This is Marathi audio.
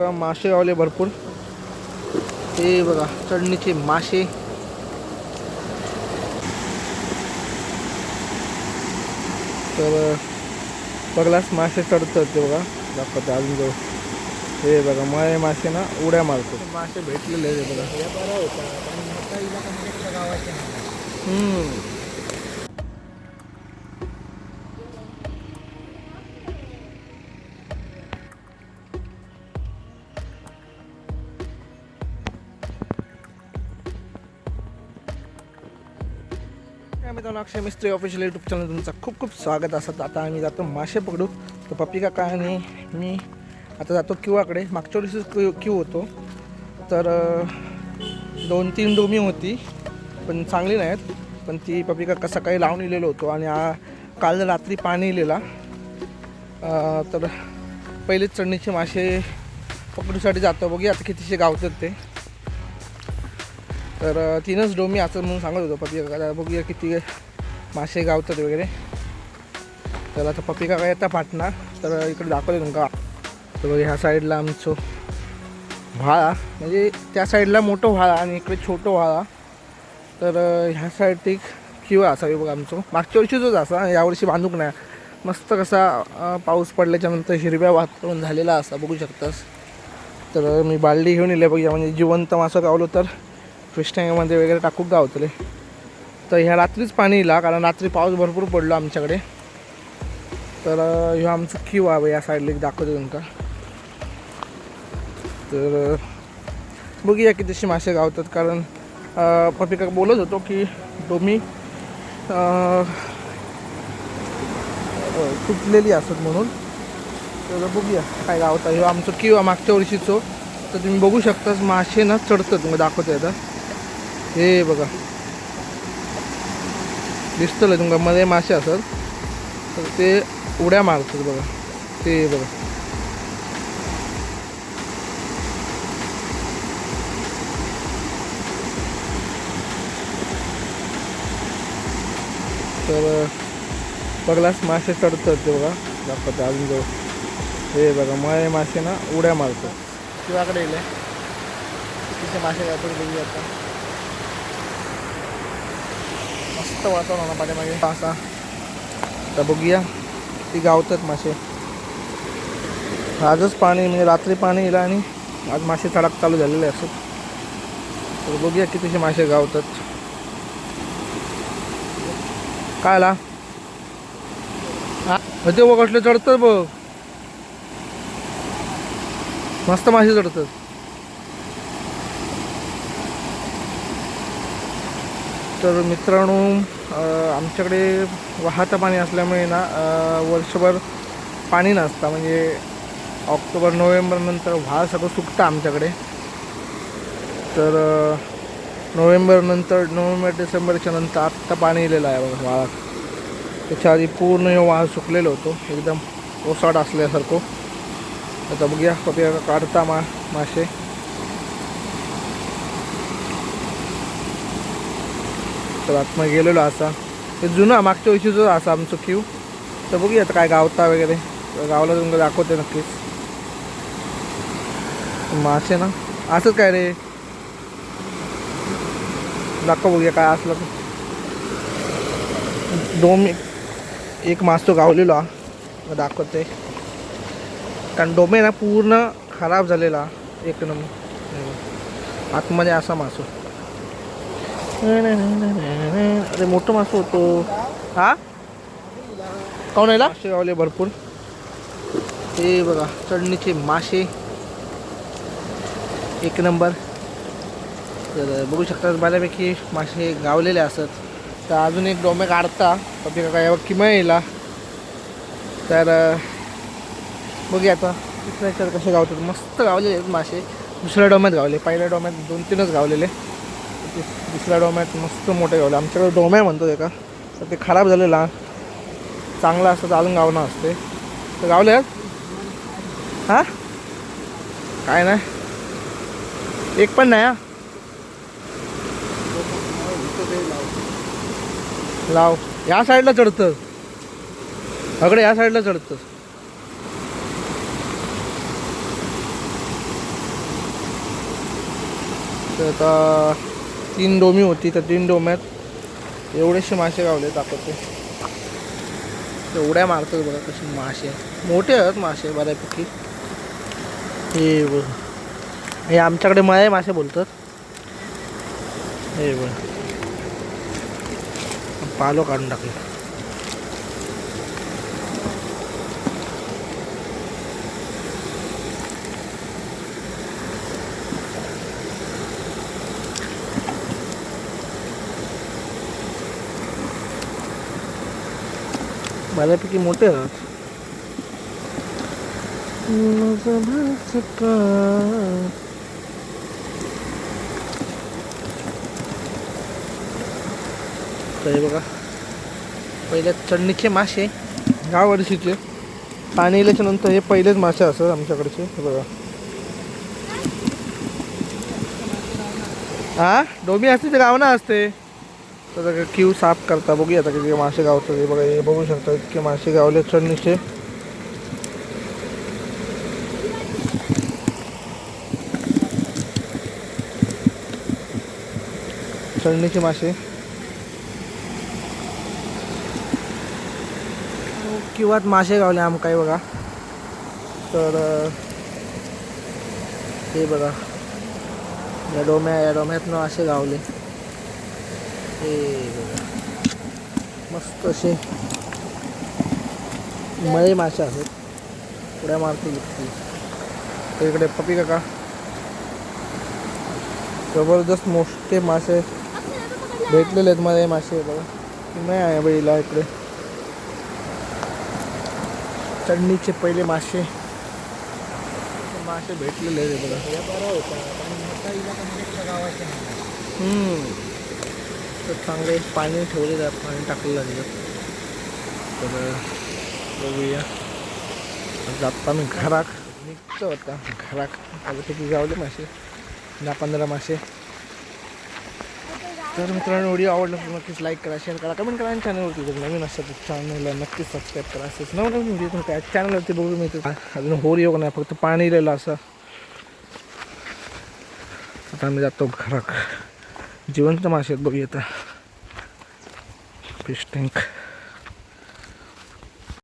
मासे गावले भरपूर. हे बघा चढणीचे मासे. तर बघलाच मासे चढतात ते बघा, दाखवते अजून जवळ. हे बघा मळे मासे ना उड्या मारतो. मासे भेटलेले आहे बघा. मित्रांनो, अक्षय मिस्त्री ऑफिशियल यूट्यूब चॅनल तुमचं खूप खूप स्वागत असतं. आता आम्ही जातो मासे पकडू. तर पप्पी काका आणि मी आता जातो किवाकडे. मागच्या वर्षीच किव होतो. तर 2-3 डोमी होती पण चांगली नाहीत. पण ती पप्पी काका सकाळी लावून इलेलो होतो आणि काल रात्री पाणी इलेला. तर पहिलेच चढणीचे मासे पकडूसाठी जातो. बघूया आता कितीशे गावतात ते. तर 3च डोमी असं म्हणून सांगत होतो पप्पी काका. बघूया किती मासे गावतात वगैरे. तर आता पप्पी काका येता पाटणार. तर इकडे दाखवले तुमका. तर बघा ह्या साईडला आमचं व्हाळा, म्हणजे त्या साईडला मोठं व्हाळा आणि इकडे छोटं व्हाळा. तर ह्या साईड एक किंवा असावी बघा आमचं. मागच्या वर्षीचंच असा, यावर्षी बांधूक नाही. मस्त कसा पाऊस पडल्याच्यानंतर हिरव्या वातावरण झालेला असा बघू शकतास. तर मी बालडी घेऊन येले बघूया, म्हणजे जिवंत मासं गावलो तर फिश टँकमध्ये वगैरे टाकून गावतले. तर ह्या रात्रीच पाणी येईल, कारण रात्री पाऊस भरपूर पडलो आमच्याकडे. तर ह्यो आमचं किंवा या साईडला एक दाखवतो तुमका. तर बघूया कितीशी मासे गावतात, कारण पप्पी काका बोलत होतो की डोमी तुटलेली असत म्हणून. तर बघूया काय गावतात. ह्यो आमचं किंवा मागच्या वर्षीचं. तर तुम्ही बघू शकताच मासे ना चढतात. मग दाखवतो आता. हे बघा दिसतं तुमका मध्ये मासे असतात. तर ते उड्या मारतात बघा. ते बघा तर बघलाच मासे चढतात ते बघा, दाखवते अजून जवळ. हे बघा मळे मासे ना उड्या मारतो. किंवाकडे येईल तिथे मासे गावतात बघूया आता. मस्त वातावरण पाठीमागे असा. तर बघूया ती गावतात मासे. आजच पाणी, म्हणजे रात्री पाणी येईल आणि आज मासे चढाक चालू झालेले असत. तर बघूया कितीशे मासे गावतात. काय आला ते बघ कसले चढतात बघ, मस्त मासे चढतात. तर मित्रांनो, आमच्याकडे वाहतं पाणी असल्यामुळे ना वर्षभर पाणी नसतं. म्हणजे ऑक्टोबर नोव्हेंबर नंतर व्हाळ सगळं सुकतं आमच्याकडे. तर नोव्हेंबर डिसेंबरच्या नंतर आत्ता पाणी इलेलं आहे बघा व्हाळात. त्याच्या आधी पूर्ण हे व्हाळ सुकलेलं होतो, एकदम ओसाड असल्यासारखं. आता बघूया पप्पी काढता मासे. तर आतमध्ये गेलेलो असा. ते जुनं मागच्या वर्षीचं असं आमचं क्यू. तर बघूया आता काय गावता वगैरे. गावला तुम्हाला दाखवते नक्कीच मासे ना. असंच काय रे दाखव, बघूया काय असलं. डोमी एक मासो गावलेला दाखवते, कारण डोमे ना पूर्ण खराब झालेला एक नंबर. आतमध्ये असा मासो. अरे मोठं मासं होतो हा. काऊन यायला मासे गावले भरपूर. हे बघा चढणीचे मासे एक नंबर. तर बघू शकता बऱ्यापैकी मासे गावलेले असत. तर अजून एक डोमे काढता पप्पी काका यावर किंवा येईल. तर बघूया आता दुसऱ्या कसे गावतात. मस्त गावलेले आहेत मासे. दुसऱ्या डोम्यात गावले, पहिल्या डोम्यात 2-3च गावलेले. दुसऱ्या डोम्यात मस्त मोठे गावले. आमच्याकडे डोम्या म्हणतो ते का, तर ते खराब झालेला. चांगला असतं तर अजून गावणं असते. तर गावले आहेत हां. काय नाही, एक पण नाही हा. लाव या साईडला चढतं अकडे, या साईडला चढतं. तर आता 3 डोमी होती, तर 3 डोम्यात एवढेसे मासे गावले दाखवते. एवढ्या मारतात बघा कसे मासे, मोठे आहेत मासे बऱ्यापैकी. हे बघ, हे आमच्याकडे मळे मासे बोलतात. हे बघ, पालो काढून टाकला. बऱ्यापैकी मोठे आहेत. तर हे बघा, पहिले चढणीचे मासे ह्या वर्षीचे, पाणी इल्याच्या नंतर हे पहिलेच मासे असतात आमच्याकडचे. हे बघा, हा डोमी असते ते गावना असते. तर क्यू साफ करता, बघूया आता किती मासे गावतात. हे बघा, हे बघू शकता इतके मासे गावले चढणीचे. चढणीचे मासे किंवा मासे गावले आम काय बघा. तर हे बघा, या डोम्यातनं असे गावले. हे बघा, मस्त असे मळे मासे आहेत, उड्या मारतील. तर इकडे पपी काका जबरदस्त मोठे मासे भेटलेले आहेत. मळे मासे बघा, नाही आहे बैला इकडे. चढणीचे पहिले मासे भेटलेले आहेत बघा. तर चांगले पाणी ठेवलेलं आहे, पाणी टाकलेलं आहे. तर बघूया, जाता मी घराक निघतो होता. घराक त्याच्यापैकी गावले मासे 10-15 मासे. तर मित्रांनो, व्हिडिओ आवडला तर नक्कीच लाईक करा, शेअर करा, कमेंट करा. आणि चॅनलवरती जर नवीन असेल तर चॅनलला नक्कीच सबस्क्राईब करा. असेच नवीन व्हिडिओ तुम्ही काय चॅनलवरती बघू मिळते. अजून होर योग नाही, फक्त पाणी इलेलं असं. आता आम्ही जातो घराक. जिवंत मासे आहेत बघूया आता. Fish tank